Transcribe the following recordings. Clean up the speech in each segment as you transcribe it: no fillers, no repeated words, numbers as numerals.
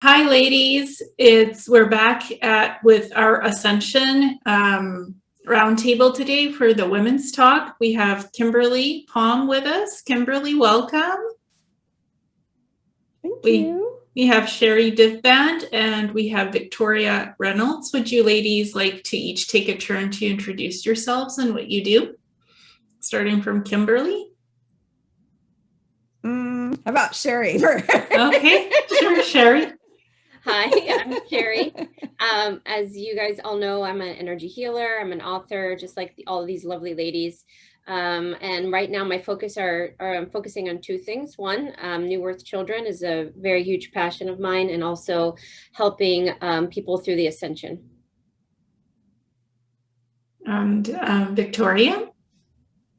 Hi, ladies. We're back with our Ascension roundtable today for the women's talk. We have Kimberly Palm with us. Kimberly, welcome. Thank you. We have Sherri Divband and we have Victoria Reynolds. Would you ladies like to each take a turn to introduce yourselves and what you do? Starting from Kimberly. How about Sherri? Okay, sure, Sherri. Hi, I'm Sherri. As you guys all know, I'm an energy healer. I'm an author, just like all of these lovely ladies. And right now my I'm focusing on two things. One, New Earth Children is a very huge passion of mine, and also helping people through the Ascension. And Victoria.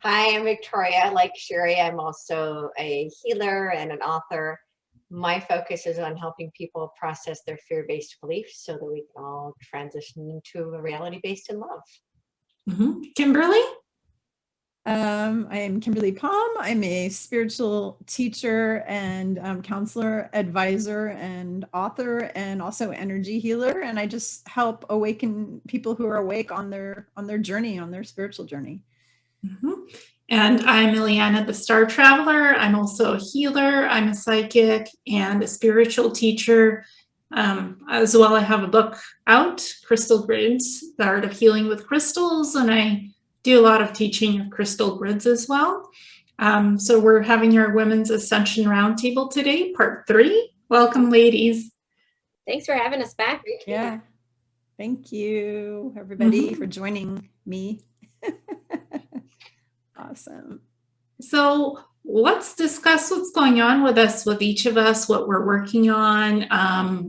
Hi, I'm Victoria. Like Sherri, I'm also a healer and an author. My focus is on helping people process their fear-based beliefs so that we can all transition into a reality based in love. Mm-hmm. Kimberly? I am Kimberly Palm. I'm a spiritual teacher and counselor, advisor, and author, and also energy healer. And I just help awaken people who are awake on their journey, on their spiritual journey. Mm-hmm. And I'm Ileana, the Star Traveler. I'm also a healer. I'm a psychic and a spiritual teacher. As well, I have a book out, Crystal Grids, The Art of Healing with Crystals, and I do a lot of teaching of crystal grids as well. So we're having our Women's Ascension Roundtable today, part 3. Welcome, ladies. Thanks for having us back. Yeah. Thank you, everybody, for joining me. Awesome. So let's discuss what's going on with us, with each of us, what we're working on,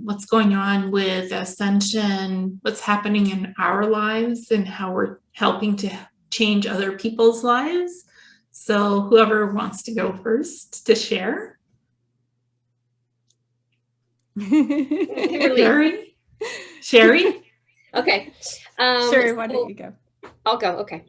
what's going on with Ascension, what's happening in our lives, and how we're helping to change other people's lives. So whoever wants to go first to share. Sherri? Okay. Sherri, why don't you go? I'll go. Okay.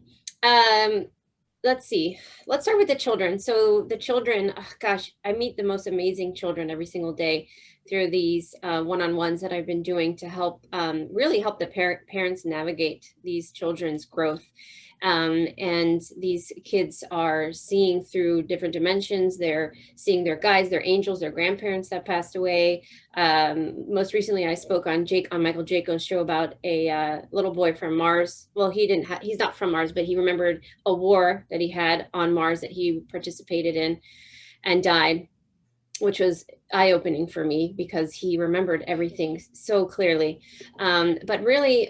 Let's see. Let's start with the children. So the children, oh gosh, I meet the most amazing children every single day through these one-on-ones that I've been doing to help really help the parents navigate these children's growth. And these kids are seeing through different dimensions. They're seeing their guides, their angels, their grandparents that passed away. Most recently, I spoke on Michael Jaco's show about a little boy from Mars. Well, he's not from Mars, but he remembered a war that he had on Mars that he participated in and died, which was eye-opening for me because he remembered everything so clearly. But really,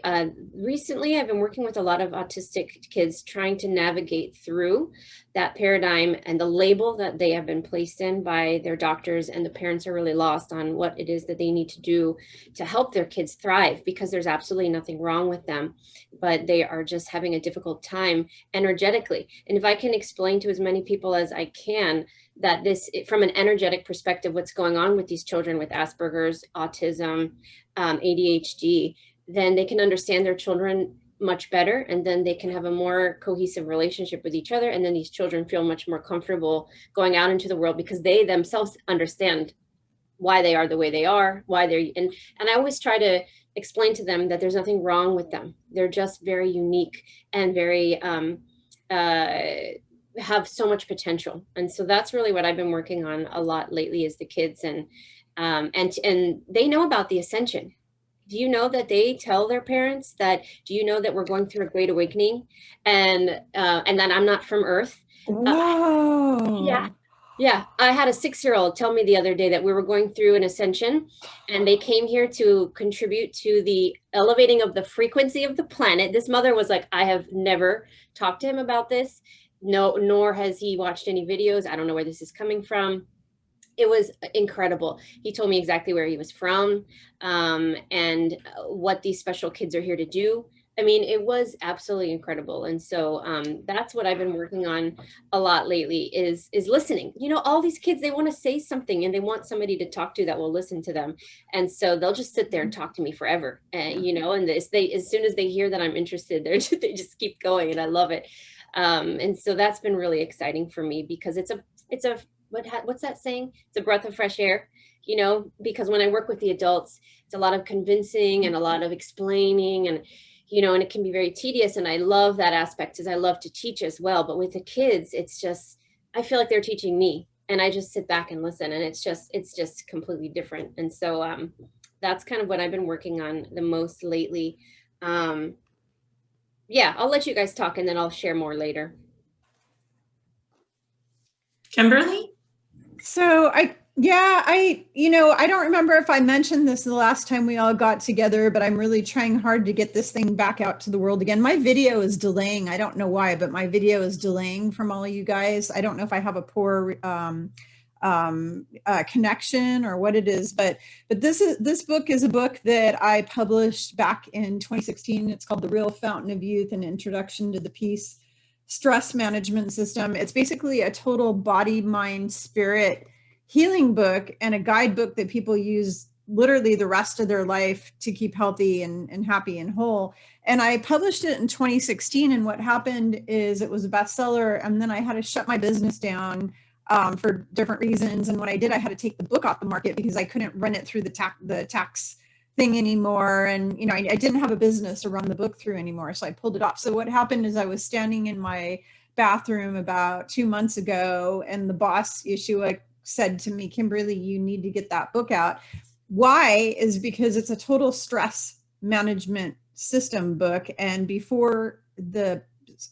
recently I've been working with a lot of autistic kids trying to navigate through that paradigm and the label that they have been placed in by their doctors, and the parents are really lost on what it is that they need to do to help their kids thrive, because there's absolutely nothing wrong with them, but they are just having a difficult time energetically. And if I can explain to as many people as I can that this, from an energetic perspective, what's going on with these children with Asperger's, autism, ADHD, then they can understand their children much better, and then they can have a more cohesive relationship with each other. And then these children feel much more comfortable going out into the world because they themselves understand why they are the way they are, why they're, and I always try to explain to them that there's nothing wrong with them. They're just very unique and very, have so much potential. And so that's really what I've been working on a lot lately is the kids, and they know about the Ascension. Do you know that they tell their parents that, do you know that we're going through a great awakening, and that I'm not from Earth? Whoa. Yeah. I had a 6-year-old tell me the other day that we were going through an ascension, and they came here to contribute to the elevating of the frequency of the planet. This mother was like, I have never talked to him about this. No, nor has he watched any videos. I don't know where this is coming from. It was incredible. He told me exactly where he was from, and what these special kids are here to do. I mean, it was absolutely incredible. And so that's what I've been working on a lot lately is listening. You know, all these kids, they want to say something and they want somebody to talk to that will listen to them. And so they'll just sit there and talk to me forever. You know, and as soon as they hear that I'm interested, they just keep going, and I love it. And so that's been really exciting for me because it's a what's that saying? It's a breath of fresh air. you know, because when I work with the adults, it's a lot of convincing and a lot of explaining, and, you know, and it can be very tedious. And I love that aspect because I love to teach as well. But with the kids, it's just, I feel like they're teaching me, and I just sit back and listen, and it's just completely different. And so that's kind of what I've been working on the most lately. Yeah, I'll let you guys talk and then I'll share more later. Kimberly? So I don't remember if I mentioned this the last time we all got together, but I'm really trying hard to get this thing back out to the world again. My video is delaying. I don't know why, but my video is delaying from all of you guys. I don't know if I have a poor connection or what it is, but this book is a book that I published back in 2016. It's called The Real Fountain of Youth: An Introduction to the Peace Stress Management System. It's basically a total body, mind, spirit healing book and a guidebook that people use literally the rest of their life to keep healthy and happy and whole. And I published it in 2016. And what happened is it was a bestseller. And then I had to shut my business down for different reasons. And when I did, I had to take the book off the market because I couldn't run it through the tax thing anymore. And, you know, I didn't have a business to run the book through anymore. So I pulled it off. So what happened is I was standing in my bathroom about 2 months ago, and the boss, Yeshua, said to me, Kimberly, you need to get that book out. Why? Is because it's a total stress management system book. And before the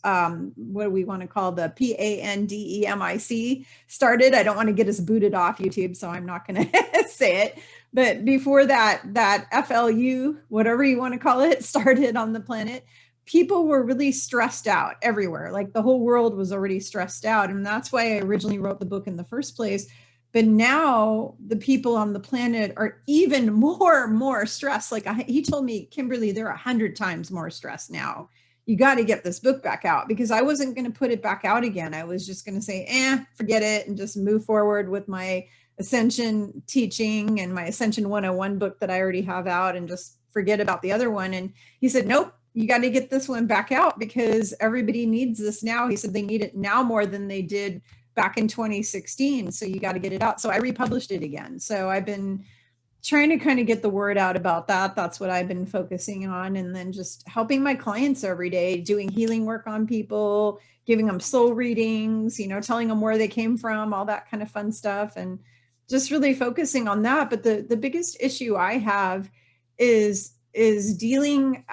what do we want to call the PANDEMIC started, I don't want to get us booted off YouTube, so I'm not going to say it. But before that FLU, whatever you want to call it, started on the planet, people were really stressed out everywhere. Like the whole world was already stressed out. And that's why I originally wrote the book in the first place. But now the people on the planet are even more stressed. Like he told me, Kimberly, they're 100 times more stressed now. You got to get this book back out, because I wasn't going to put it back out again. I was just going to say, forget it, and just move forward with my Ascension teaching and my Ascension 101 book that I already have out, and just forget about the other one. And he said, nope, you got to get this one back out because everybody needs this now. He said they need it now more than they did back in 2016. So you got to get it out. So I republished it again. So I've been trying to kind of get the word out about that. That's what I've been focusing on. And then just helping my clients every day, doing healing work on people, giving them soul readings, you know, telling them where they came from, all that kind of fun stuff. And just really focusing on that. But the biggest issue I have is dealing,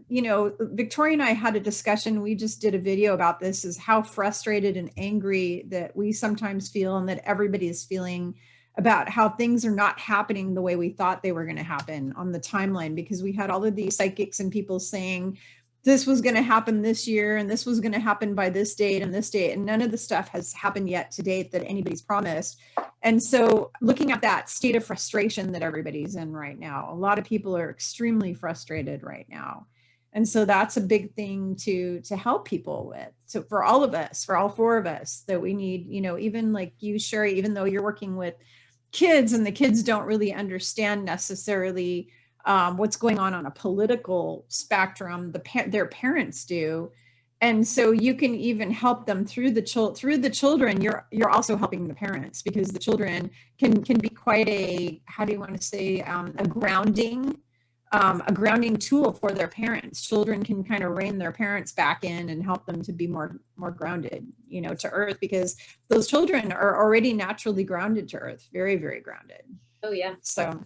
you know, Victoria and I had a discussion. We just did a video about this, is how frustrated and angry that we sometimes feel, and that everybody is feeling about how things are not happening the way we thought they were going to happen on the timeline, because we had all of these psychics and people saying this was going to happen this year and this was going to happen by this date and this date, and none of the stuff has happened yet to date that anybody's promised. And so looking at that state of frustration that everybody's in right now, a lot of people are extremely frustrated right now. And so that's a big thing to help people with. So for all of us, for all four of us, that we need, you know, even like you, Sherri, even though you're working with kids and the kids don't really understand necessarily what's going on a political spectrum, their parents do. And so you can even help them through the children. You're also helping the parents, because the children can be quite a, how do you want to say, a grounding tool for their parents. Children can kind of rein their parents back in and help them to be more grounded, you know, to earth, because those children are already naturally grounded to earth, very, very grounded. Oh yeah. So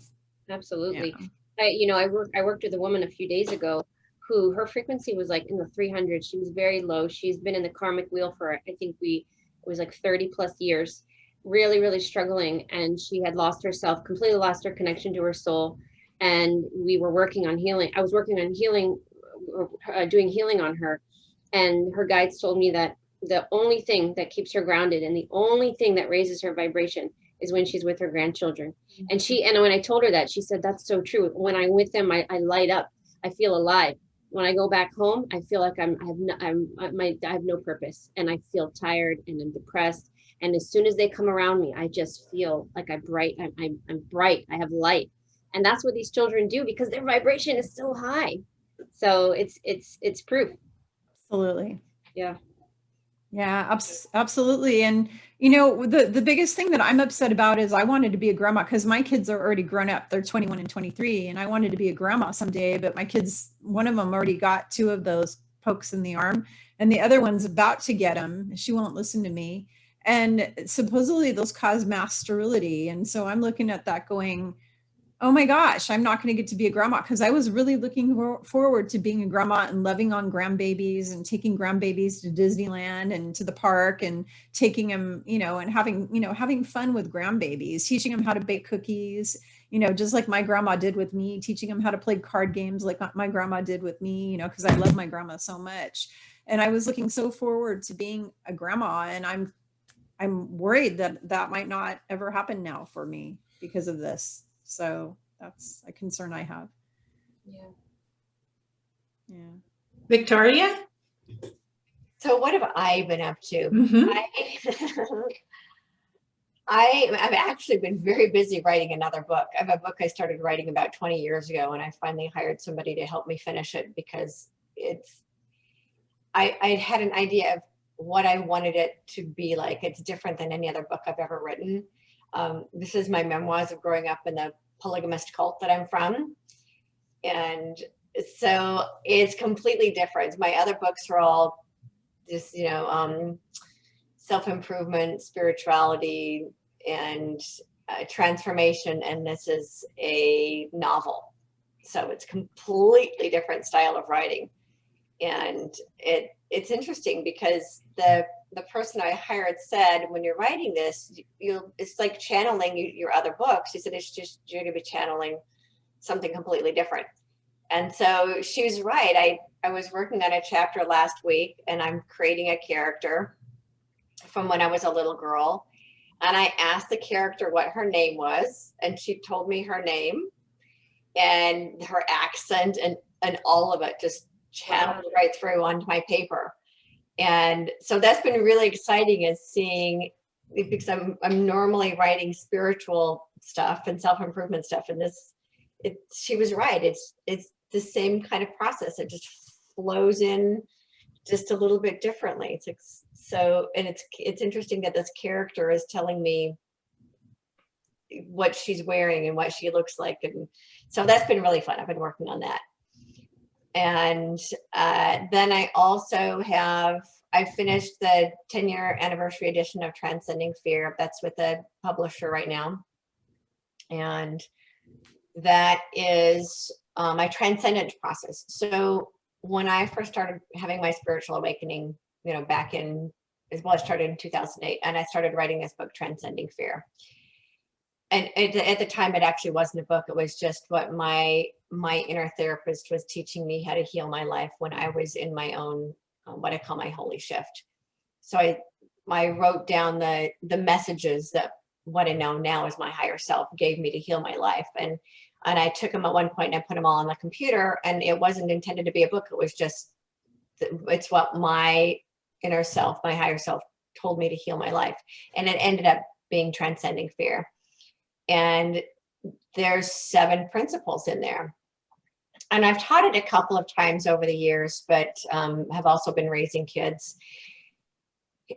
absolutely. Yeah. I worked with a woman a few days ago who, her frequency was like in the 300s. She was very low. She's been in the karmic wheel for, I think it was like 30 plus years, really, really struggling. And she had lost herself, completely lost her connection to her soul. And we were working on healing. I was working on healing, doing healing on her. And her guides told me that the only thing that keeps her grounded and the only thing that raises her vibration is when she's with her grandchildren. And when I told her that, she said, that's so true. When I'm with them, I light up. I feel alive. When I go back home, I feel like I have no purpose, and I feel tired and I'm depressed. And as soon as they come around me, I just feel like I'm bright. I have light. And that's what these children do, because their vibration is so high. So it's proof. Absolutely. Yeah. Yeah, absolutely. And, you know, the biggest thing that I'm upset about is I wanted to be a grandma because my kids are already grown up. They're 21 and 23. And I wanted to be a grandma someday, but my kids, one of them already got 2 of those pokes in the arm, and the other one's about to get them. She won't listen to me. And supposedly those cause mass sterility. And so I'm looking at that going, oh my gosh, I'm not going to get to be a grandma, because I was really looking forward to being a grandma and loving on grandbabies and taking grandbabies to Disneyland and to the park and taking them, you know, and having fun with grandbabies, teaching them how to bake cookies, you know, just like my grandma did with me, teaching them how to play card games like my grandma did with me, you know, because I love my grandma so much. And I was looking so forward to being a grandma, and I'm worried that that might not ever happen now for me because of this. So that's a concern I have. Yeah. Yeah. Victoria? So what have I been up to? Mhm. I've actually been very busy writing another book. I have a book I started writing about 20 years ago, and I finally hired somebody to help me finish it because I had an idea of what I wanted it to be like. It's different than any other book I've ever written. This is my memoirs of growing up in the polygamist cult that I'm from. And so it's completely different. My other books are all just, you know, self-improvement, spirituality, and transformation. And this is a novel. So it's completely different style of writing. And it's interesting because the person I hired said, when you're writing this, it's like channeling your other books. She said, it's just, you're going to be channeling something completely different. And so she was right. I was working on a chapter last week, and I'm creating a character from when I was a little girl. And I asked the character what her name was, and she told me her name and her accent and all of it just channeled right through onto my paper. And so that's been really exciting, is seeing, because I'm normally writing spiritual stuff and self-improvement stuff, and she was right. It's the same kind of process. It just flows in just a little bit differently. It's like, so, and it's interesting that this character is telling me what she's wearing and what she looks like, and so that's been really fun. I've been working on that. And then I finished the 10-year anniversary edition of Transcending Fear. That's with a publisher right now. And that is my transcendence process. So when I first started having my spiritual awakening, you know, back in, well, it started in 2008, and I started writing this book, Transcending Fear. And at the time, it actually wasn't a book. It was just what my inner therapist was teaching me how to heal my life when I was in my own, what I call my holy shift. So I wrote down the messages that what I know now as my higher self gave me to heal my life. And I took them at one point and I put them all on the computer, and it wasn't intended to be a book. It was just, it's what my inner self, my higher self told me to heal my life. And it ended up being Transcending Fear. And there's 7 principles in there. And I've taught it a couple of times over the years, but have also been raising kids.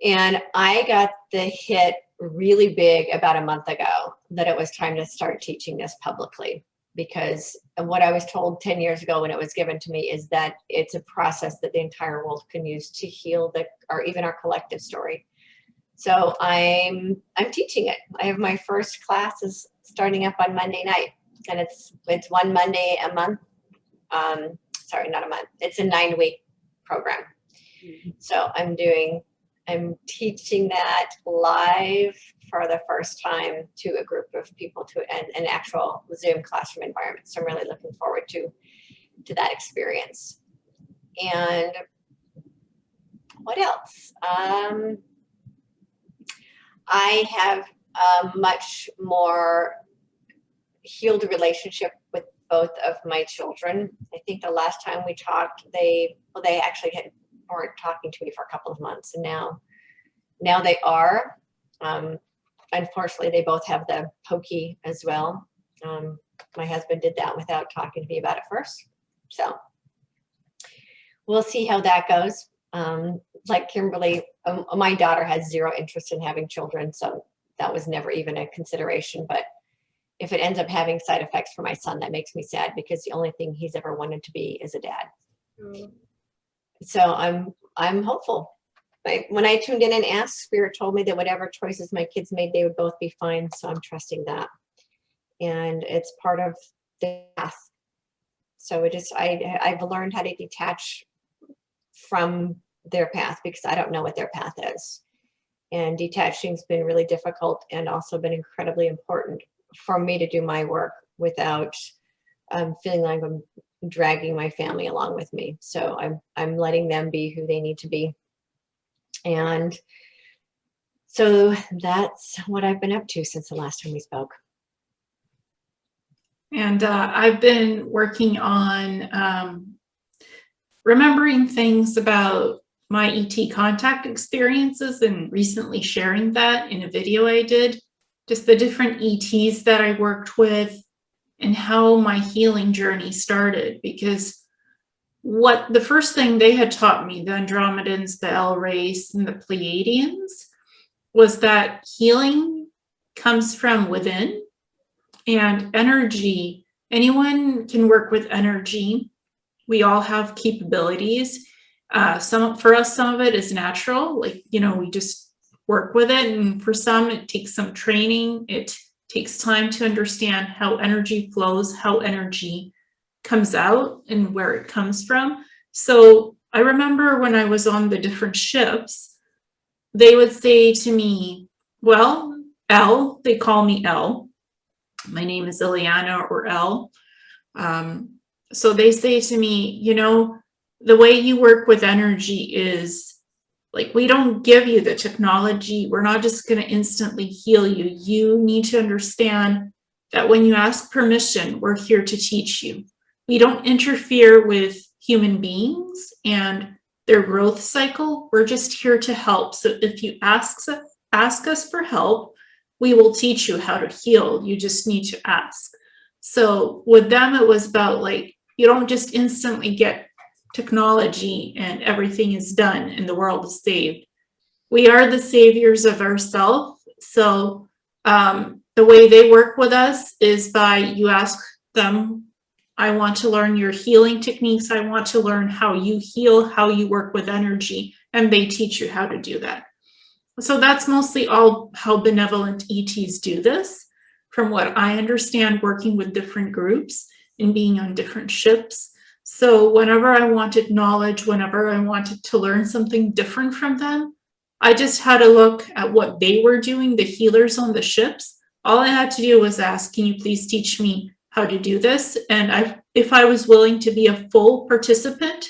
And I got the hit really big about a month ago that it was time to start teaching this publicly, because what I was told 10 years ago when it was given to me is that it's a process that the entire world can use to heal or even our collective story. So I'm teaching it. I have my first class is starting up on Monday night, and it's one Monday a month. Sorry, not a month. It's a 9-week program. So I'm teaching that live for the first time to a group of people, to an actual Zoom classroom environment. So I'm really looking forward to that experience. And what else? I have a much more healed relationship with both of my children. I think the last time we talked, they actually weren't talking to me for a couple of months, and now they are. Unfortunately, they both have the pokey as well. My husband did that without talking to me about it first. So we'll see how that goes. Like Kimberly, my daughter has zero interest in having children, so that was never even a consideration. But if it ends up having side effects for my son, that makes me sad, because the only thing he's ever wanted to be is a dad. So I'm hopeful. When I tuned in and asked, Spirit told me that whatever choices my kids made, they would both be fine. So I'm trusting that. And it's part of the path. So I've learned how to detach from their path, because I don't know what their path is. And detaching's been really difficult, and also been incredibly important for me to do my work without feeling like I'm dragging my family along with me. So I'm letting them be who they need to be. And so that's what I've been up to since the last time we spoke. And I've been working on remembering things about my ET contact experiences, and recently sharing that in a video I did, just the different ETs that I worked with and how my healing journey started. Because what the first thing they had taught me, the Andromedans, the L race, and the Pleiadians, was that healing comes from within, and energy, anyone can work with energy. We all have capabilities. For us, some of it is natural, like, we just work with it. And for some, it takes some training. It takes time to understand how energy flows, how energy comes out, and where it comes from. So I remember when I was on the different ships, they would say to me, well, L, they call me L. My name is Ileana, or L. So they say to me, the way you work with energy is, like, we don't give you the technology. We're not just going to instantly heal you. You need to understand that when you ask permission, we're here to teach you. We don't interfere with human beings and their growth cycle. We're just here to help. So if you ask us for help, we will teach you how to heal. You just need to ask. So with them, it was about, like, you don't just instantly get technology and everything is done and the world is saved. We are the saviors of ourselves. So the way they work with us is by, you ask them, I want to learn your healing techniques. I want to learn how you heal, how you work with energy, and they teach you how to do that. So that's mostly all how benevolent ETs do this, from what I understand, working with different groups and being on different ships. So whenever I wanted knowledge, whenever I wanted to learn something different from them, I just had to look at what they were doing, the healers on the ships. All I had to do was ask, can you please teach me how to do this? And if I was willing to be a full participant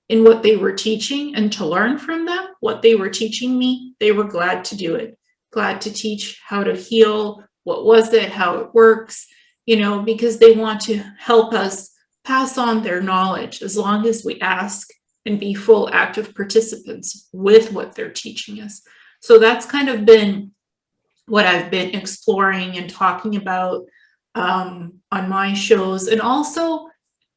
in what they were teaching and to learn from them, what they were teaching me, they were glad to do it, glad to teach how to heal, what was it, how it works, because they want to help us pass on their knowledge, as long as we ask and be full active participants with what they're teaching us. So that's kind of been what I've been exploring and talking about on my shows, and also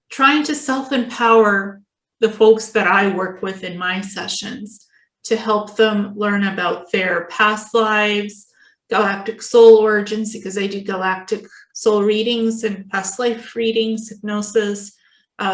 trying to self-empower the folks that I work with in my sessions to help them learn about their past lives, galactic soul origins, because I do galactic soul readings and past life readings, hypnosis,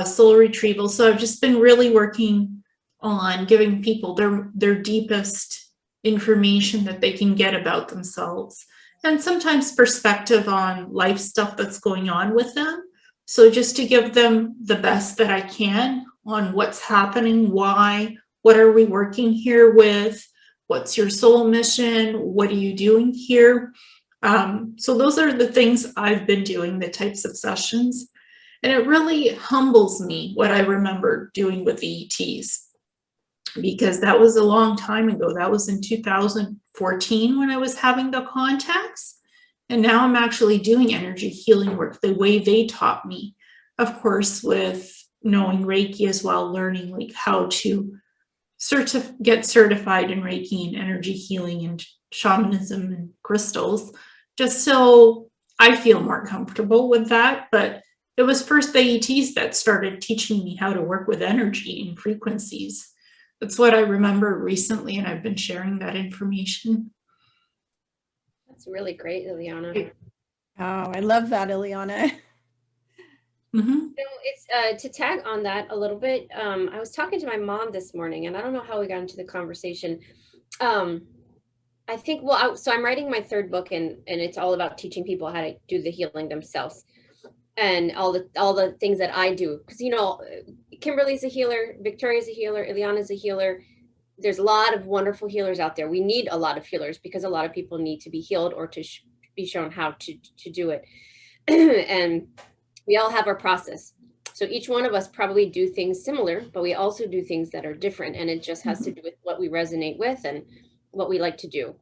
soul retrieval. So I've just been really working on giving people their deepest information that they can get about themselves, and sometimes perspective on life stuff that's going on with them. So just to give them the best that I can on what's happening, why, what are we working here with, what's your soul mission, what are you doing here? So those are the things I've been doing, the types of sessions. And it really humbles me what I remember doing with the ETs, because that was a long time ago. That was in 2014 when I was having the contacts. And now I'm actually doing energy healing work the way they taught me. Of course, with knowing Reiki as well, learning like how to get certified in Reiki and energy healing and shamanism and crystals, just so I feel more comfortable with that. But it was first the ETs that started teaching me how to work with energy and frequencies. That's what I remember recently, and I've been sharing that information. That's really great, Ileana. Oh, I love that, Ileana. Mm-hmm. So it's to tag on that a little bit. I was talking to my mom this morning, and I don't know how we got into the conversation. I think, well, so I'm writing my third book, and it's all about teaching people how to do the healing themselves, and all the things that I do. Because, you know, Kimberly's a healer, Victoria's a healer, Ileana's a healer. There's a lot of wonderful healers out there. We need a lot of healers because a lot of people need to be healed or to be shown how to do it. And we all have our process. So each one of us probably do things similar, but we also do things that are different. And it just has to do with what we resonate with and what we like to do.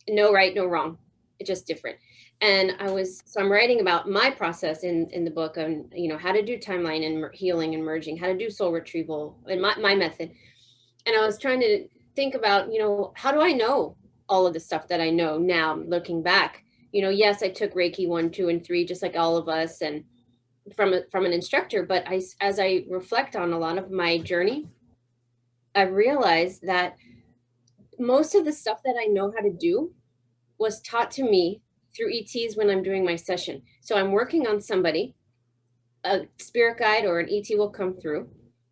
No right, no wrong. It's just different. And I'm writing about my process in the book on, you know, how to do timeline and healing and merging, how to do soul retrieval and my method. And I was trying to think about, you know, how do I know all of the stuff that I know now looking back? You know, yes, I took Reiki 1, 2, and 3, just like all of us, and from an instructor. But as I reflect on a lot of my journey, I've realized that most of the stuff that I know how to do was taught to me through ETs when I'm doing my session. So I'm working on somebody, a spirit guide or an ET will come through,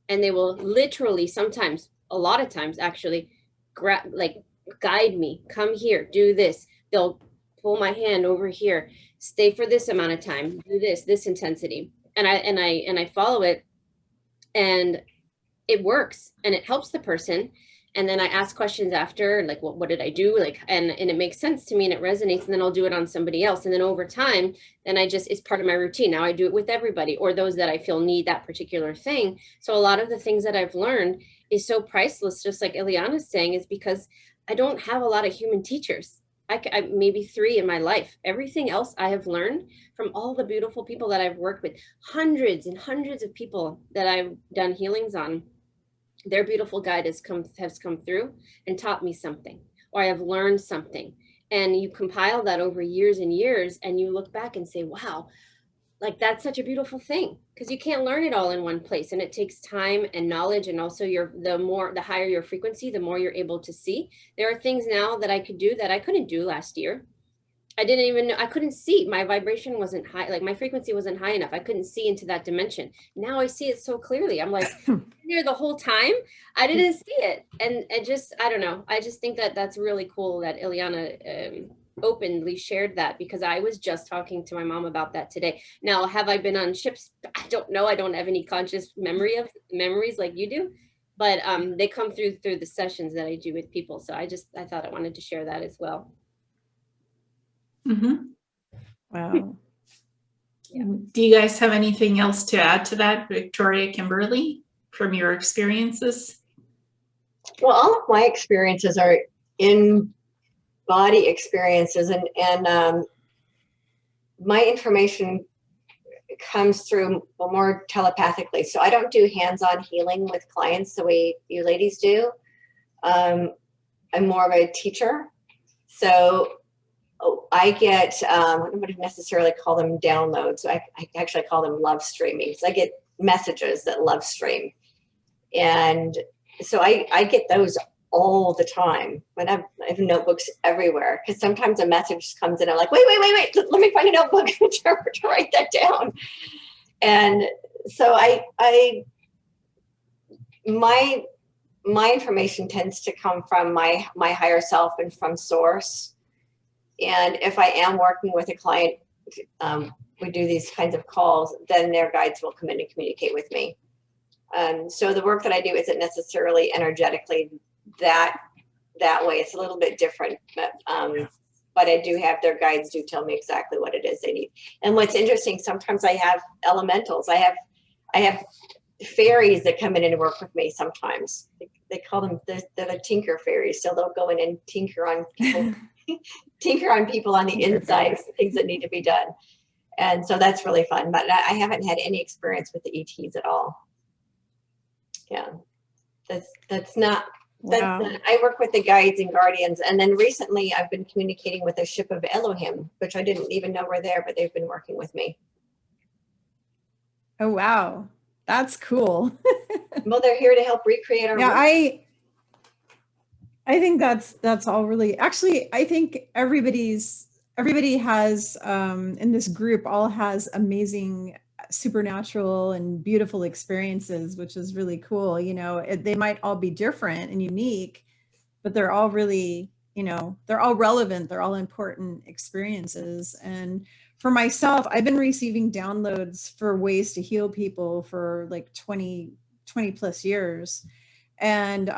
and they will literally, sometimes, a lot of times actually, guide me, come here, do this. They'll pull my hand over here, stay for this amount of time, do this intensity. And I follow it, and it works, and it helps the person. And then I ask questions after, like, what did I do? Like, and it makes sense to me and it resonates, and then I'll do it on somebody else. And then over time, then it's part of my routine. Now I do it with everybody, or those that I feel need that particular thing. So a lot of the things that I've learned is so priceless, just like Ileana's saying, is because I don't have a lot of human teachers. I maybe 3 in my life. Everything else I have learned from all the beautiful people that I've worked with, hundreds and hundreds of people that I've done healings on. Their beautiful guide has come through and taught me something, or I have learned something. And you compile that over years and years, and you look back and say, wow, like that's such a beautiful thing, because you can't learn it all in one place, and it takes time and knowledge. And also the higher your frequency, the more you're able to see. There are things now that I could do that I couldn't do last year. I couldn't see. My vibration wasn't high, like my frequency wasn't high enough. I couldn't see into that dimension. Now I see it so clearly. I'm like, there the whole time, I didn't see it. And I don't know. I just think that that's really cool that Ileana openly shared that, because I was just talking to my mom about that today. Now, have I been on ships? I don't know. I don't have any conscious memories like you do, but they come through the sessions that I do with people. So I thought I wanted to share that as well. Mm-hmm. Wow. Yeah. Do you guys have anything else to add to that, Victoria, Kimberly, from your experiences? Well, all of my experiences are in body experiences, and my information comes through more telepathically. So I don't do hands-on healing with clients the way you ladies do. I'm more of a teacher. So I get, I wouldn't necessarily call them downloads. I actually call them love streamings. I get messages that love stream. And so I get those all the time. But I have notebooks everywhere, because sometimes a message comes in. I'm like, wait, let me find a notebook to write that down. And so my information tends to come from my higher self and from source. And if I am working with a client, we do these kinds of calls, then their guides will come in and communicate with me. So the work that I do isn't necessarily energetically that way. It's a little bit different, but I do have their guides do tell me exactly what it is they need. And what's interesting, sometimes I have elementals. I have fairies that come in and work with me sometimes. They call them, they're the tinker fairies. So they'll go in and tinker on people. Tinker on people on the inside, things that need to be done. And so that's really fun, but I haven't had any experience with the ETs at all. Yeah, that's not, Wow. I work with the guides and guardians. And then recently I've been communicating with a ship of Elohim, which I didn't even know were there, but they've been working with me. Oh, wow. That's cool. Well, they're here to help recreate our world. I think that's all really, actually, I think everybody has in this group all has amazing supernatural and beautiful experiences, which is really cool. You know, they might all be different and unique, but they're all really, you know, they're all relevant. They're all important experiences. And for myself, I've been receiving downloads for ways to heal people for like 20 plus years. And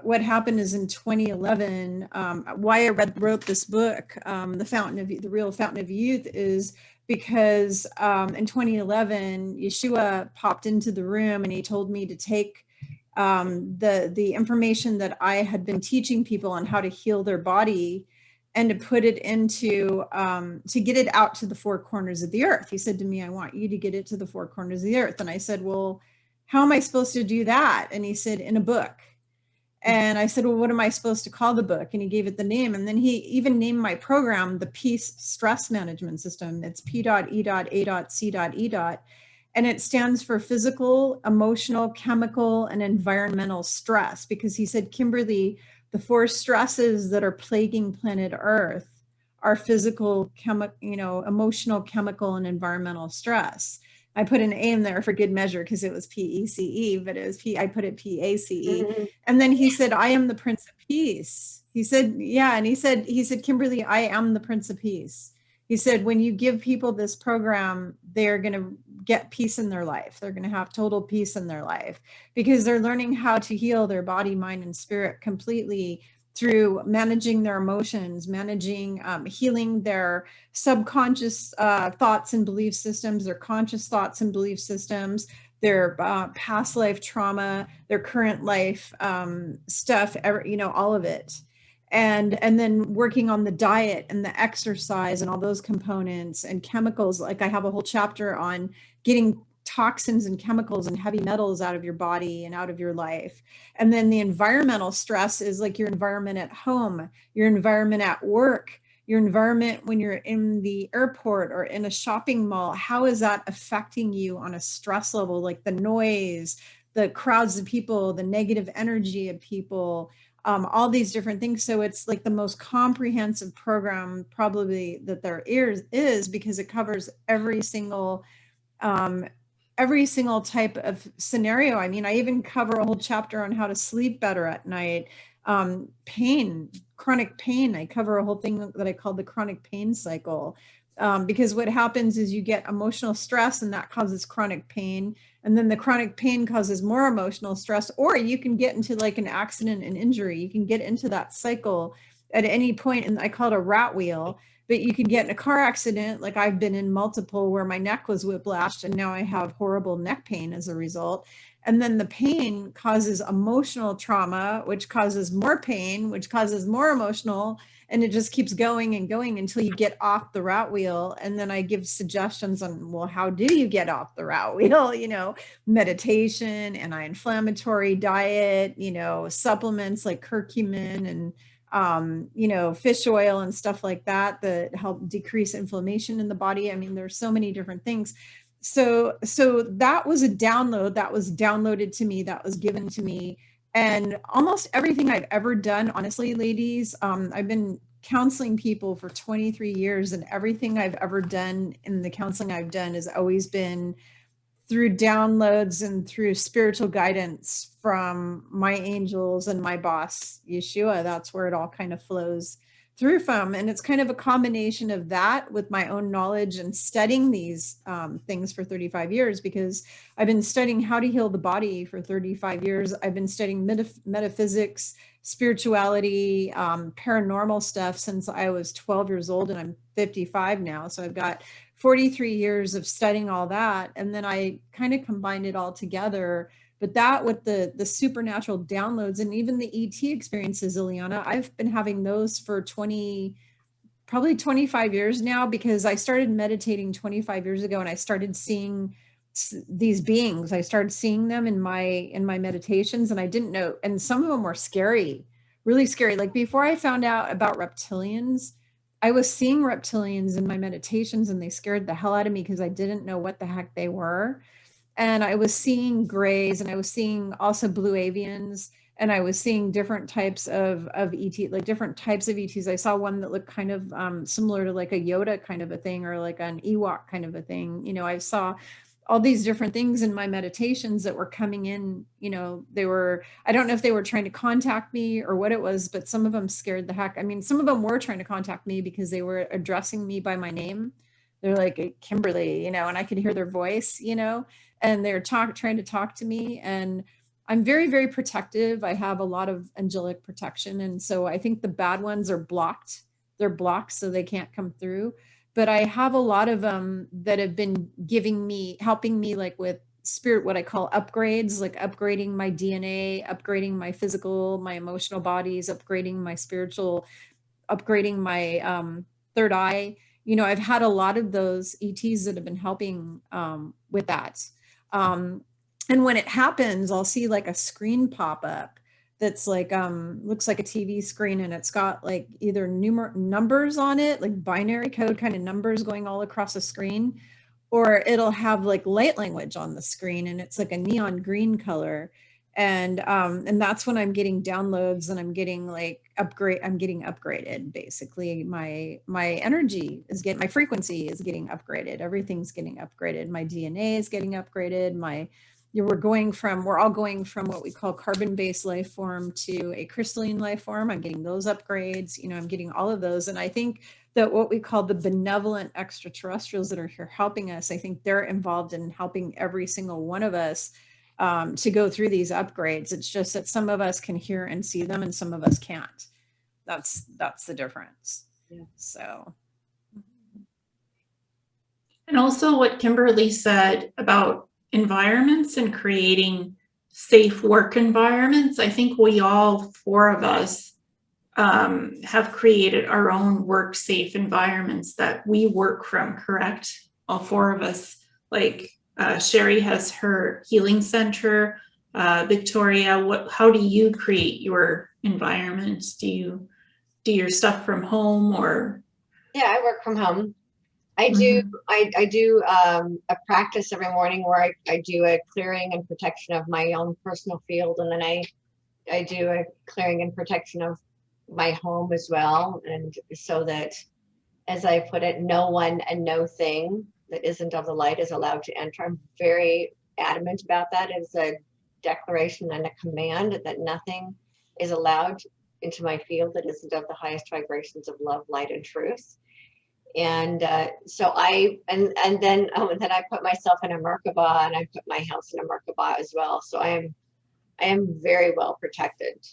what happened is in 2011, why I wrote this book, The Real Fountain of Youth, is because in 2011, Yeshua popped into the room and he told me to take the information that I had been teaching people on how to heal their body and to put it into, to get it out to the four corners of the earth. He said to me, I want you to get it to the four corners of the earth. And I said, well, how am I supposed to do that? And he said, in a book. And I said, well, what am I supposed to call the book? And he gave it the name. And then he even named my program the Peace Stress Management System. It's P.E.A.C.E. And it stands for physical, emotional, chemical, and environmental stress. Because he said, Kimberly, the four stresses that are plaguing planet Earth are physical, emotional, chemical, and environmental stress. I put an A in there for good measure because it was PECE, but it was I put it PACE. Mm-hmm. And then he said, I am the Prince of Peace. He said, yeah. And he said, Kimberly, I am the Prince of Peace. He said, when you give people this program, they're going to get peace in their life. They're going to have total peace in their life because they're learning how to heal their body, mind, and spirit completely through managing their emotions, healing their subconscious thoughts and belief systems, their conscious thoughts and belief systems, their past life trauma, their current life stuff, all of it. And then working on the diet and the exercise and all those components and chemicals. Like I have a whole chapter on getting toxins and chemicals and heavy metals out of your body and out of your life. And then the environmental stress is like your environment at home, your environment at work, your environment when you're in the airport or in a shopping mall. How is that affecting you on a stress level? Like the noise, the crowds of people, the negative energy of people, all these different things. So it's like the most comprehensive program probably that there is because it covers every single type of scenario. I mean, I even cover a whole chapter on how to sleep better at night. Pain, chronic pain. I cover a whole thing that I call the chronic pain cycle. Because what happens is you get emotional stress and that causes chronic pain. And then the chronic pain causes more emotional stress, or you can get into like an accident and injury. You can get into that cycle at any point. And I call it a rat wheel. But you could get in a car accident, like I've been in multiple, where my neck was whiplashed and now I have horrible neck pain as a result. And then the pain causes emotional trauma, which causes more pain, which causes more emotional. And it just keeps going and going until you get off the rat wheel. And then I give suggestions on, well, how do you get off the rat wheel? Meditation, anti-inflammatory diet, supplements like curcumin and fish oil and stuff like that help decrease inflammation in the body. I mean, there's so many different things. So that was a download that was downloaded to me, that was given to me. And almost everything I've ever done, honestly, ladies, I've been counseling people for 23 years, and everything I've ever done in the counseling I've done has always been through downloads and through spiritual guidance from my angels and my boss, Yeshua. That's where it all kind of flows through from. And it's kind of a combination of that with my own knowledge and studying these things for 35 years, because I've been studying how to heal the body for 35 years. I've been studying metaphysics, spirituality, paranormal stuff since I was 12 years old, and I'm 55 now. So I've got 43 years of studying all that. And then I kind of combined it all together. But that with the supernatural downloads and even the ET experiences, Ileana, I've been having those for probably 25 years now, because I started meditating 25 years ago and I started seeing these beings. I started seeing them in my meditations, and I didn't know. And some of them were scary, really scary. Like before I found out about reptilians, I was seeing reptilians in my meditations and they scared the hell out of me because I didn't know what the heck they were. And I was seeing grays, and I was seeing also blue avians. and I was seeing different types of ET, like different types of ETs. I saw one that looked kind of similar to like a Yoda kind of a thing, or like an Ewok kind of a thing. You know, I saw all these different things in my meditations that were coming in. You know, they were, I don't know if they were trying to contact me or what it was, but some of them scared the heck. I mean, some of them were trying to contact me because they were addressing me by my name. They're like, Kimberly, you know, and I could hear their voice, you know, and they're trying to talk to me. And I'm very, very protective. I have a lot of angelic protection. And so I think the bad ones are blocked. They're blocked so they can't come through. But I have a lot of them that have been helping me like with spirit, what I call upgrades, like upgrading my DNA, upgrading my physical, my emotional bodies, upgrading my spiritual, upgrading my third eye. You know, I've had a lot of those ETs that have been helping with that. And when it happens, I'll see like a screen pop up that's like looks like a TV screen, and it's got like either numbers on it, like binary code kind of numbers going all across the screen, or it'll have like light language on the screen, and it's like a neon green color. And that's when I'm getting downloads, and I'm getting like I'm getting upgraded. Basically, my energy is getting, my frequency is getting upgraded. Everything's getting upgraded. My DNA is getting upgraded. We're all going from what we call carbon-based life form to a crystalline life form. I'm getting those upgrades, you know, I'm getting all of those. And I think that what we call the benevolent extraterrestrials that are here helping us, I think they're involved in helping every single one of us to go through these upgrades. It's just that some of us can hear and see them and some of us can't. That's the difference. Yeah. So. And also what Kimberly said about environments and creating safe work environments. I think we all four of us have created our own work safe environments that we work from, correct? All four of us, like Sherri has her healing center. Victoria, how do you create your environments? Do you do your stuff from home or? Yeah, I work from home. I do a practice every morning where I do a clearing and protection of my own personal field, and then I do a clearing and protection of my home as well, and so that, as I put it, no one and no thing that isn't of the light is allowed to enter. I'm very adamant about that. It's a declaration and a command that nothing is allowed into my field that isn't of the highest vibrations of love, light, and truth. And so then I put myself in a Merkaba, and I put my house in a Merkaba as well. So I am very well protected,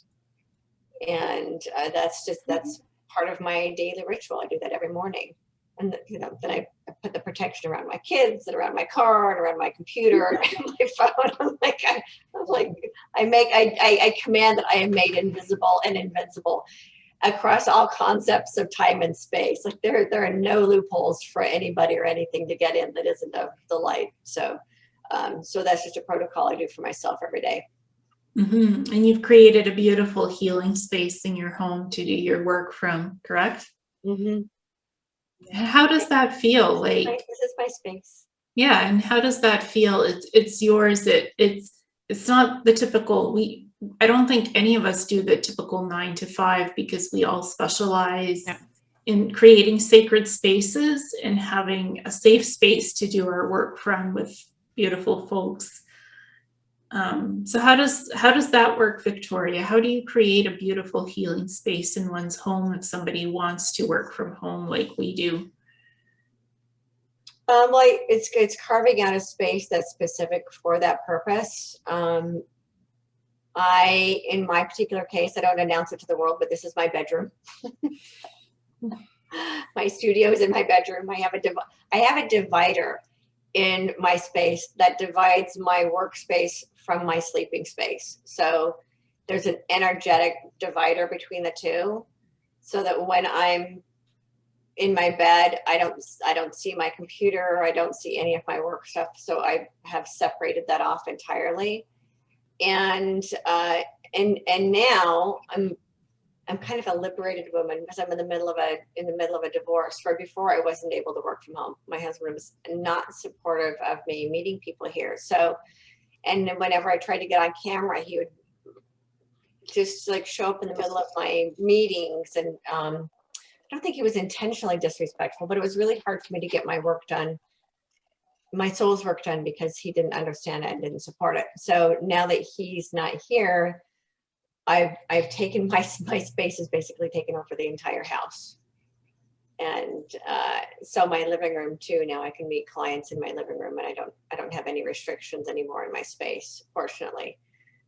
and that's part of my daily ritual. I do that every morning, and then I put the protection around my kids and around my car and around my computer and around my phone. I command that I am made invisible and invincible across all concepts of time and space. Like there are no loopholes for anybody or anything to get in that isn't of the light. So that's just a protocol I do for myself every day. Mm-hmm. And you've created a beautiful healing space in your home to do your work from, correct? Mm-hmm. How does that feel? Like, this is my space. Yeah, and how does that feel? It's yours. It's not the typical. I don't think any of us do the typical 9 to 5 because we all specialize in creating sacred spaces and having a safe space to do our work from with beautiful folks. So how does that work, Victoria? How do you create a beautiful healing space in one's home if somebody wants to work from home like we do? It's carving out a space that's specific for that purpose. In my particular case, I don't announce it to the world, but this is my bedroom. My studio is in my bedroom. I have a divider in my space that divides my workspace from my sleeping space. So there's an energetic divider between the two, so that when I'm in my bed, I don't see my computer, I don't see any of my work stuff. So I have separated that off entirely. And now I'm kind of a liberated woman because I'm in the middle of a divorce. Where before I wasn't able to work from home. My husband was not supportive of me meeting people here. So, and whenever I tried to get on camera, he would just like show up in the middle of my meetings. And I don't think he was intentionally disrespectful, but it was really hard for me to get my work done, my soul's work done, because he didn't understand it and didn't support it. So now that he's not here, I've taken my space is basically taken over the entire house. And so my living room too, now I can meet clients in my living room, and I don't have any restrictions anymore in my space, fortunately.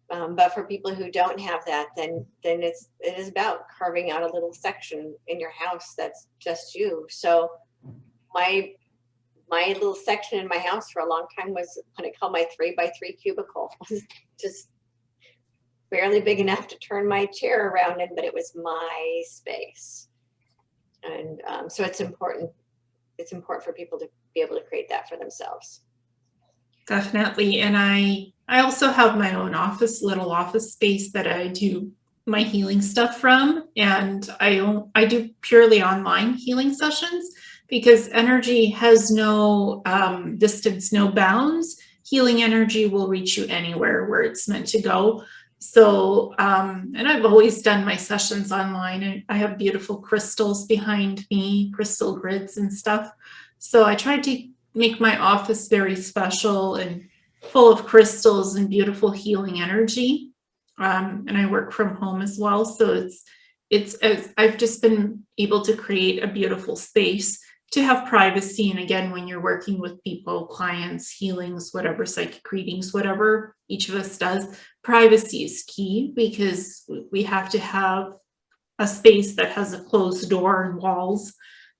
But for people who don't have that, then it is about carving out a little section in your house that's just you. So my little section in my house for a long time was what I call my 3x3 cubicle. It was just barely big enough to turn my chair around in, but it was my space. And so it's important for people to be able to create that for themselves. Definitely. And I also have my own little office space that I do my healing stuff from. And I do purely online healing sessions, because energy has no distance, no bounds. Healing energy will reach you anywhere where it's meant to go. So, and I've always done my sessions online, and I have beautiful crystals behind me, crystal grids and stuff. So I tried to make my office very special and full of crystals and beautiful healing energy. And I work from home as well. So I've just been able to create a beautiful space to have privacy. And again, when you're working with people, clients, healings, whatever, psychic readings, whatever each of us does, privacy is key, because we have to have a space that has a closed door and walls,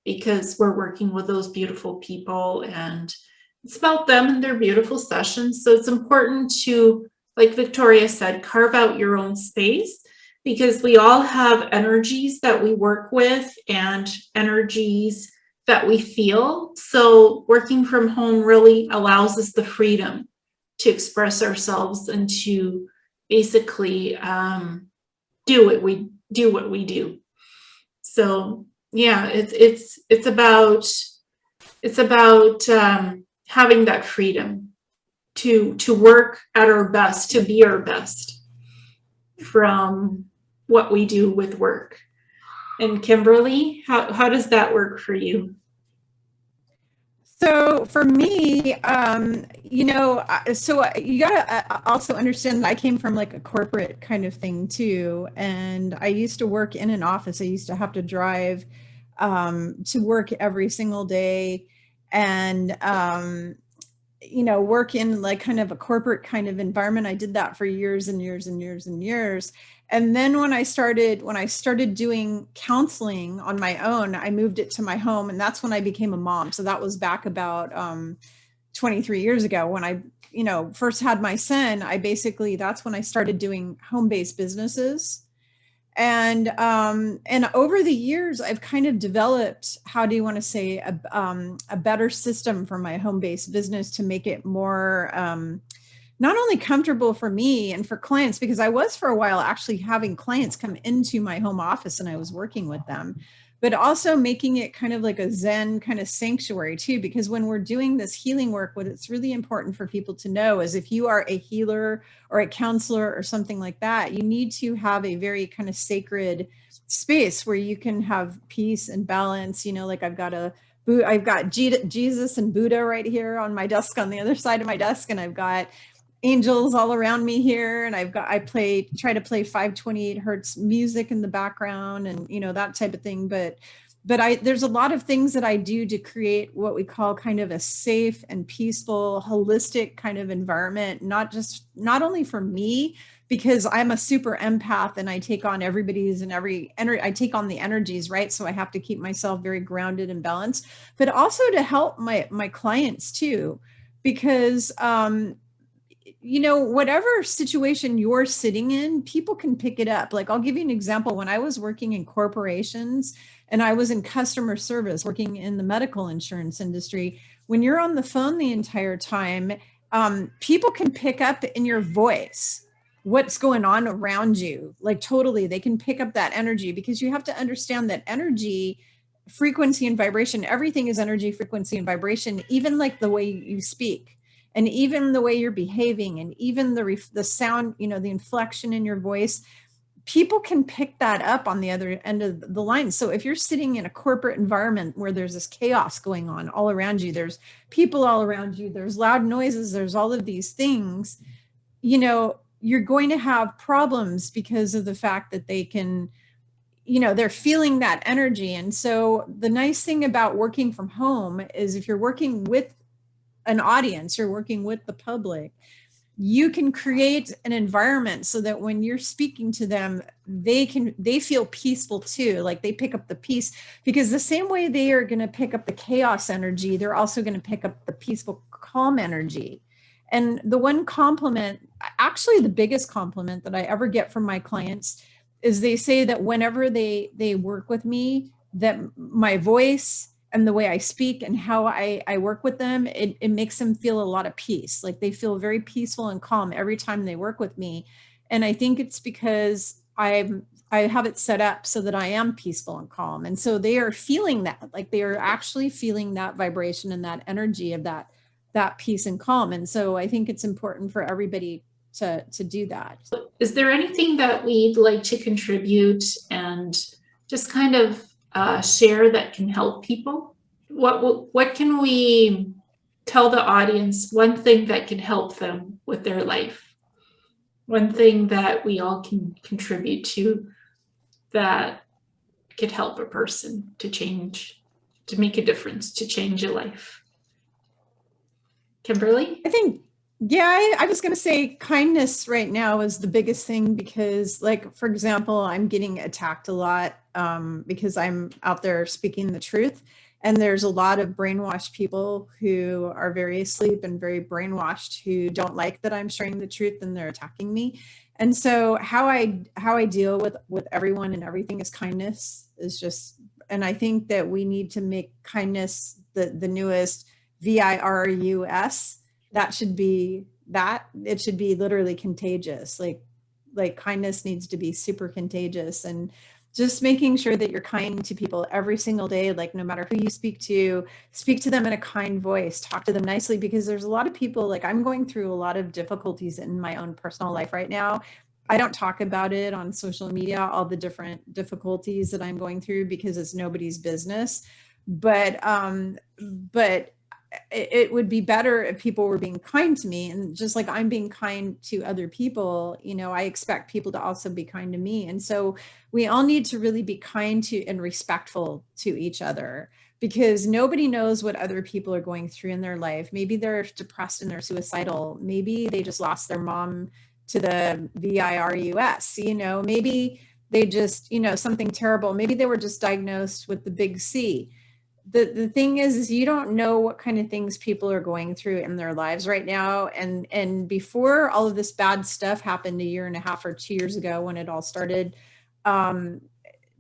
because we're working with those beautiful people and it's about them and their beautiful sessions. So it's important to, like Victoria said, carve out your own space, because we all have energies that we work with and energies that we feel. So working from home really allows us the freedom to express ourselves and to basically do what we do. So yeah, it's about having that freedom to work at our best, to be our best from what we do with work. And Kimberly, how does that work for you? So for me, so you gotta also understand that I came from like a corporate kind of thing too. And I used to work in an office. I used to have to drive to work every single day, and work in like kind of a corporate kind of environment. I did that for years and years and years and years. And then when I started doing counseling on my own, I moved it to my home, and that's when I became a mom. So that was back about 23 years ago when I, first had my son. That's when I started doing home-based businesses. And over the years, I've kind of developed, how do you want to say, a better system for my home-based business to make it more not only comfortable for me and for clients, because I was for a while actually having clients come into my home office and I was working with them, but also making it kind of like a Zen kind of sanctuary too, because when we're doing this healing work, what it's really important for people to know is if you are a healer or a counselor or something like that, you need to have a very kind of sacred space where you can have peace and balance. Like I've got Jesus and Buddha right here on my desk, on the other side of my desk, and I've got angels all around me here, and I try to play 528 hertz music in the background, and that type of thing. But there's a lot of things that I do to create what we call kind of a safe and peaceful, holistic kind of environment, not only for me, because I'm a super empath and I take on everybody's and I take on the energies, right? So I have to keep myself very grounded and balanced, but also to help my clients too, because whatever situation you're sitting in, people can pick it up. Like, I'll give you an example. When I was working in corporations and I was in customer service, working in the medical insurance industry, when you're on the phone the entire time, people can pick up in your voice what's going on around you. Like, totally, they can pick up that energy, because you have to understand that energy, frequency and vibration, everything is energy, frequency and vibration, even like the way you speak. And even the way you're behaving, and even the sound, the inflection in your voice, people can pick that up on the other end of the line. So if you're sitting in a corporate environment where there's this chaos going on all around you, there's people all around you, there's loud noises, there's all of these things, you know, you're going to have problems because of the fact that they can, you know, they're feeling that energy. And so the nice thing about working from home is if you're working with an audience, you're working with the public, you can create an environment so that when you're speaking to them, they feel peaceful too. Like they pick up the peace, because the same way they are going to pick up the chaos energy, they're also going to pick up the peaceful, calm energy. And the one compliment, actually the biggest compliment that I ever get from my clients, is they say that whenever they work with me, that my voice and the way I speak and how I work with them, it makes them feel a lot of peace. Like they feel very peaceful and calm every time they work with me. And I think it's because I have it set up so that I am peaceful and calm. And so they are feeling that, like they are actually feeling that vibration and that energy of that peace and calm. And so I think it's important for everybody to do that. Is there anything that we'd like to contribute and just kind of share that can help people? What can we tell the audience, one thing that can help them with their life? One thing that we all can contribute to that could help a person to change, to make a difference, to change a life. Kimberly? I think, yeah, I was going to say kindness right now is the biggest thing, because like, for example, I'm getting attacked a lot because I'm out there speaking the truth. And there's a lot of brainwashed people who are very asleep and very brainwashed, who don't like that I'm sharing the truth, and they're attacking me. And so how I deal with everyone and everything is kindness, is just, and I think that we need to make kindness the newest VIRUS. That should be that. It should be literally contagious. Like kindness needs to be super contagious, and just making sure that you're kind to people every single day. Like no matter who you speak to them in a kind voice, talk to them nicely, because there's a lot of people, like I'm going through a lot of difficulties in my own personal life right now. I don't talk about it on social media, all the different difficulties that I'm going through, because it's nobody's business. But it would be better if people were being kind to me. And just like I'm being kind to other people, you know, I expect people to also be kind to me. And so we all need to really be kind to and respectful to each other, because nobody knows what other people are going through in their life. Maybe they're depressed and they're suicidal. Maybe they just lost their mom to the VIRUS, you know, maybe they just, you know, something terrible. Maybe they were just diagnosed with the big C. The thing is you don't know what kind of things people are going through in their lives right now. And before all of this bad stuff happened 1.5 years or 2 years ago, when it all started,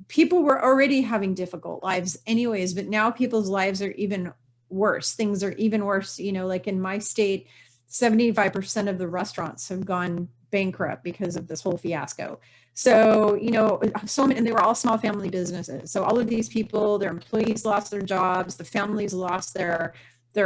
people were already having difficult lives anyways, but now people's lives are even worse. Things are even worse. You know, like in my state, 75% of the restaurants have gone bankrupt because of this whole fiasco. So, you know, and they were all small family businesses. So all of these people, their employees lost their jobs, the families lost their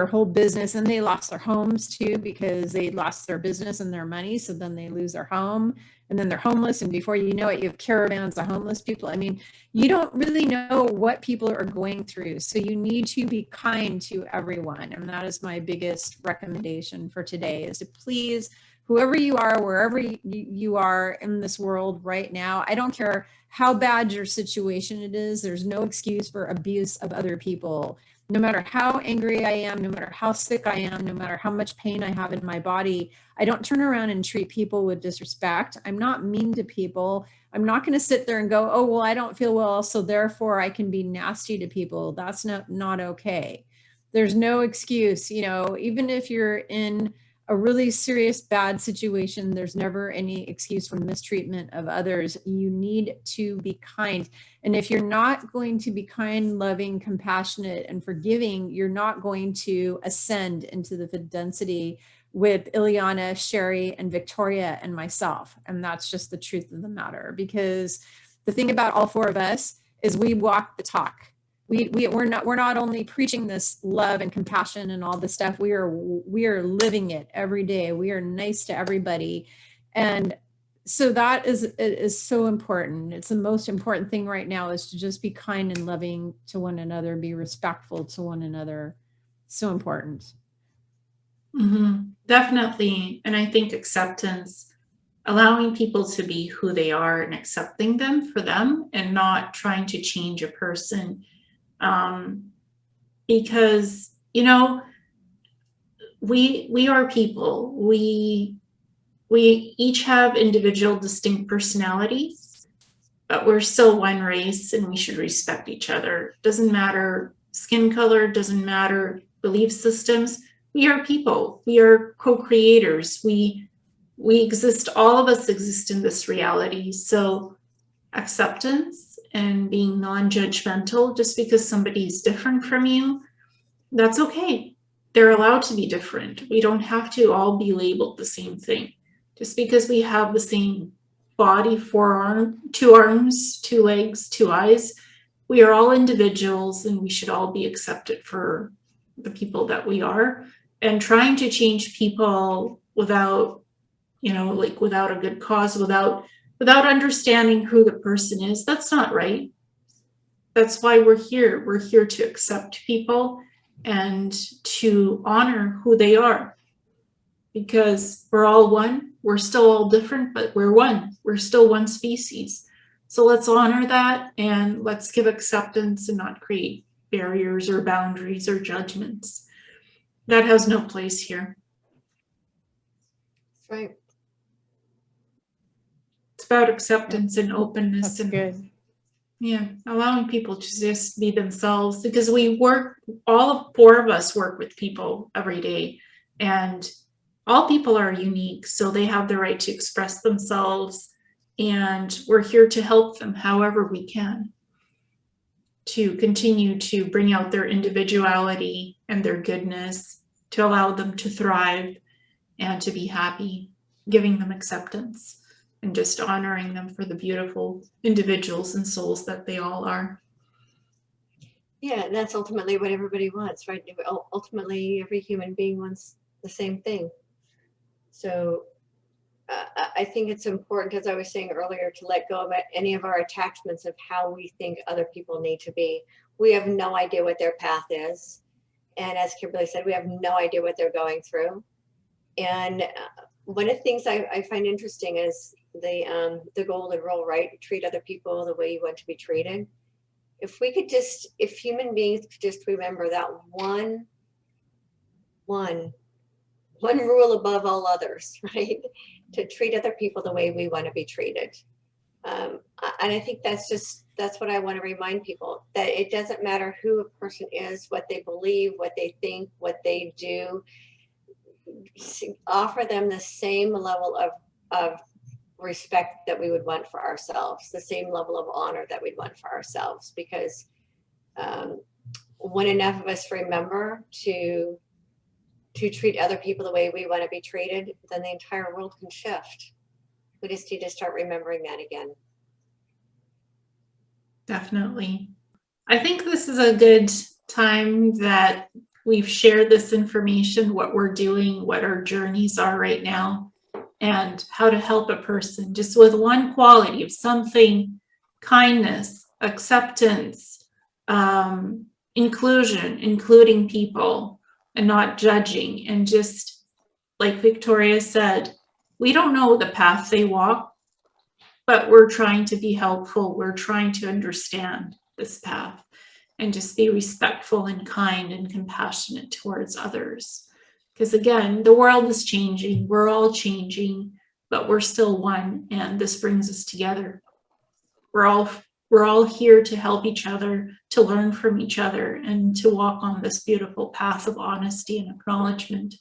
whole business, and they lost their homes too, because they lost their business and their money. So then they lose their home, and then they're homeless. And before you know it, you have caravans of homeless people. I mean, you don't really know what people are going through. So you need to be kind to everyone. And that is my biggest recommendation for today, is to please, whoever you are, wherever you are in this world right now, I don't care how bad your situation it is, there's no excuse for abuse of other people. No matter how angry I am, no matter how sick I am, no matter how much pain I have in my body, I don't turn around and treat people with disrespect. I'm not mean to people. I'm not going to sit there and go, oh, well, I don't feel well, so therefore I can be nasty to people. That's not okay. There's no excuse. You know, even if you're in a really serious bad situation, there's never any excuse for mistreatment of others. You need to be kind. And if you're not going to be kind, loving, compassionate, and forgiving, you're not going to ascend into the density with Ileana, Sherri, and Victoria, and myself. And that's just the truth of the matter, because the thing about all four of us is we walk the talk. We're not only preaching this love and compassion and all this stuff, we are living it every day. We are nice to everybody. And so that is so important. It's the most important thing right now, is to just be kind and loving to one another, be respectful to one another. So important. Definitely. And I think acceptance, allowing people to be who they are and accepting them for them, and not trying to change a person. Because, you know, we are people. We each have individual distinct personalities, but we're still one race, and we should respect each other. Doesn't matter skin color, doesn't matter belief systems. We are people. We are co-creators. We exist, all of us exist in this reality. So acceptance and being non-judgmental, just because somebody's different from you, that's okay. They're allowed to be different. We don't have to all be labeled the same thing. Just because we have the same body, 2 arms, 2 legs, 2 eyes, we are all individuals, and we should all be accepted for the people that we are. And trying to change people without, like without a good cause, without understanding who the person is, that's not right. That's why we're here. We're here to accept people and to honor who they are, because we're all one. We're still all different, but we're one. We're still one species. So let's honor that, and let's give acceptance and not create barriers or boundaries or judgments. That has no place here. That's right. It's about acceptance and openness. That's and good. Yeah, allowing people to just be themselves, because we work, all 4 of us work with people every day, and all people are unique, so they have the right to express themselves, and we're here to help them however we can, to continue to bring out their individuality and their goodness, to allow them to thrive and to be happy, giving them acceptance and just honoring them for the beautiful individuals and souls that they all are. Yeah, and that's ultimately what everybody wants, right? Ultimately, every human being wants the same thing. So I think it's important, as I was saying earlier, to let go of any of our attachments of how we think other people need to be. We have no idea what their path is. And as Kimberly said, we have no idea what they're going through. And one of the things I find interesting is the golden rule, right? Treat other people the way you want to be treated. If human beings could just remember that one rule above all others, right? To treat other people the way we want to be treated. And I think that's what I want to remind people, that it doesn't matter who a person is, what they believe, what they think, what they do. Offer them the same level of respect that we would want for ourselves, the same level of honor that we'd want for ourselves, because when enough of us remember to treat other people the way we want to be treated, then the entire world can shift. We just need to start remembering that again. Definitely. I think this is a good time that we've shared this information, what we're doing, what our journeys are right now, and how to help a person just with one quality of something: kindness, acceptance, inclusion, including people and not judging. And just like Victoria said, we don't know the path they walk, but we're trying to be helpful. We're trying to understand this path and just be respectful and kind and compassionate towards others. Because again, the world is changing, we're all changing, but we're still one, and this brings us together. We're all here to help each other, to learn from each other, and to walk on this beautiful path of honesty and acknowledgement.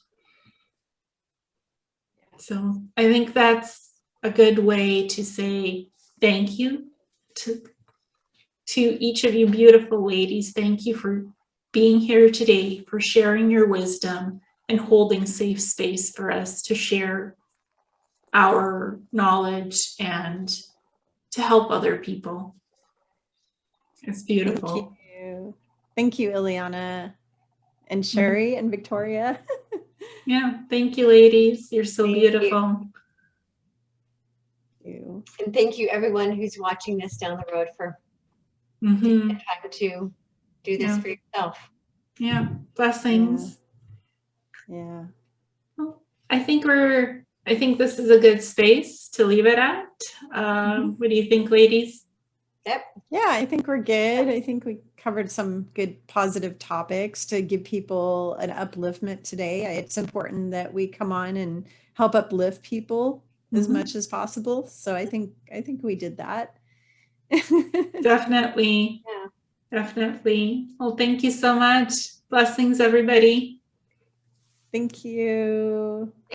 So I think that's a good way to say thank you to each of you beautiful ladies. Thank you for being here today, for sharing your wisdom and holding safe space for us to share our knowledge and to help other people. It's beautiful. Thank you, Ileana and Sherri and Victoria. Yeah, thank you, ladies. You're so Thank beautiful. you. you. And thank you everyone who's watching this down the road for Mhm. taking the time to do this Yeah. for yourself. Yeah. Blessings. Yeah. Well, I think this is a good space to leave it at. What do you think, ladies? Yep. Yeah, I think we're good. I think we covered some good positive topics to give people an upliftment today. It's important that we come on and help uplift people as Mhm. much as possible. So I think we did that. Definitely. Yeah. Definitely. Well, thank you so much. Blessings, everybody. Thank you.